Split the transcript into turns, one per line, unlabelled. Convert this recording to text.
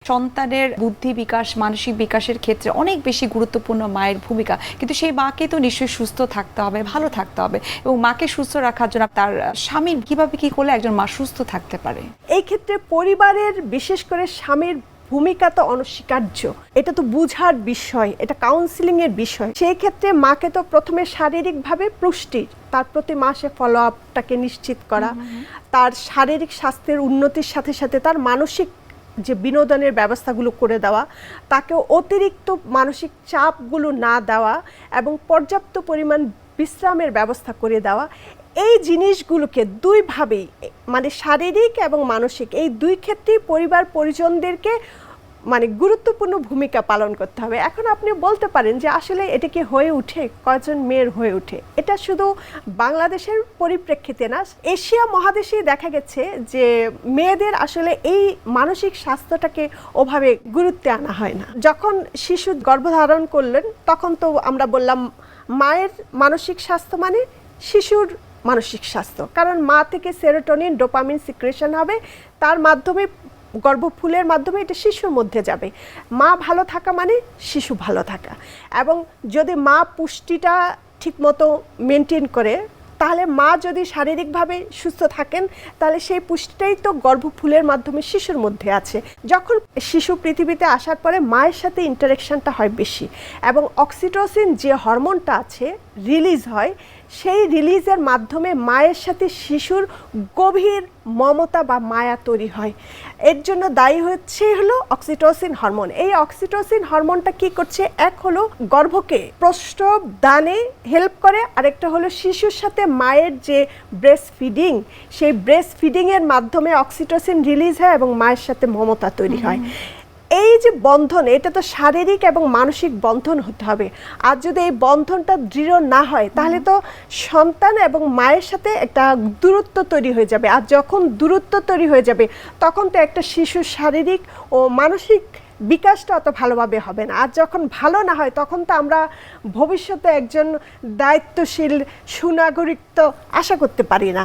সন্তানের বুদ্ধি বিকাশ, মানসিক বিকাশের ক্ষেত্রে অনেক বেশি গুরুত্বপূর্ণ মায়ের ভূমিকা, কিন্তু সেই মাকে তো নিশ্চয়ই সুস্থ থাকতে হবে, ভালো থাকতে হবে, এবং মাকে সুস্থ রাখার জন্য তার স্বামী কিভাবে কি করলে একজন মা সুস্থ থাকতে পারে?
এই ক্ষেত্রে পরিবারের বিশেষ করে স্বামীর ভূমিকা তো অনস্বীকার্য। এটা তো বুঝার বিষয়, এটা কাউন্সিলিং এর বিষয়। সেই ক্ষেত্রে মাকে তো প্রথমে শারীরিকভাবে পুষ্টি, তার প্রতি মাসে ফলো আপটাকে নিশ্চিত করা, তার শারীরিক স্বাস্থ্যের উন্নতির সাথে সাথে তার মানসিক যে বিনোদনের ব্যবস্থাগুলো করে দেওয়া, তাকে অতিরিক্ত মানসিক চাপগুলো না দেওয়া এবং পর্যাপ্ত পরিমাণ বিশ্রামের ব্যবস্থা করে দেওয়া। এই জিনিসগুলোকে দুইভাবেই, মানে শারীরিক এবং মানসিক, এই দুই ক্ষেত্রেই পরিবার পরিজনদেরকে মানে গুরুত্বপূর্ণ ভূমিকা পালন করতে হবে। এখন আপনি বলতে পারেন যে আসলে এটা কি হয়ে ওঠে, কয়জন মেয়ের হয়ে ওঠে? এটা শুধু বাংলাদেশের পরিপ্রেক্ষিতে না, এশিয়া মহাদেশেই দেখা গেছে যে মেয়েদের আসলে এই মানসিক স্বাস্থ্যটাকে ওভাবে গুরুত্বে আনা হয় না। যখন শিশু গর্ভধারণ করলেন তখন তো আমরা বললাম মায়ের মানসিক স্বাস্থ্য মানে শিশুর মানসিক স্বাস্থ্য, কারণ মা থেকে সেরোটোনিন, ডোপামিন সিক্রেশন হবে, তার মাধ্যমে গর্ভফুলের মাধ্যমে এটা শিশুর মধ্যে যাবে। মা ভালো থাকা মানে শিশু ভালো থাকা, এবং যদি মা পুষ্টিটা ঠিকমতো মেনটেন করে, তাহলে মা যদি শারীরিকভাবে সুস্থ থাকেন তাহলে সেই পুষ্টিটাই তো গর্ভফুলের মাধ্যমে শিশুর মধ্যে আছে। যখন শিশু পৃথিবীতে আসার পরে মায়ের সাথে ইন্টারেকশনটা হয় বেশি, এবং অক্সিটোসিন যে হরমোনটা আছে রিলিজ হয়, সেই রিলিজের মাধ্যমে মায়ের সাথে শিশুর গভীর মমতা বা মায়া তৈরি হয়। এর জন্য দায়ী হলো অক্সিটোসিন হরমোন। এই অক্সিটোসিন হরমোনটা কি করছে? এক হলো গর্ভকে প্রসব দানে হেল্প করে, আরেকটা হলো শিশুর সাথে মায়ের যে ব্রেস্ট ফিডিং, সেই ব্রেস্ট ফিডিংয়ের মাধ্যমে অক্সিটোসিন রিলিজ হয় এবং মায়ের সাথে মমতা তৈরি হয়। এই যে বন্ধন, এটা তো শারীরিক এবং মানসিক বন্ধন হতে হবে। আর যদি এই বন্ধনটা দৃঢ় না হয় তাহলে তো সন্তান এবং মায়ের সাথে একটা দূরত্ব তৈরি হয়ে যাবে। আর যখন দূরত্ব তৈরি হয়ে যাবে তখন তো একটা শিশুর শারীরিক ও মানসিক বিকাশটা অত ভালোভাবে হবে না। আর যখন ভালো না হয় তখন তো আমরা ভবিষ্যতে একজন দায়িত্বশীল সুনাগরিক তো আশা করতে পারি না।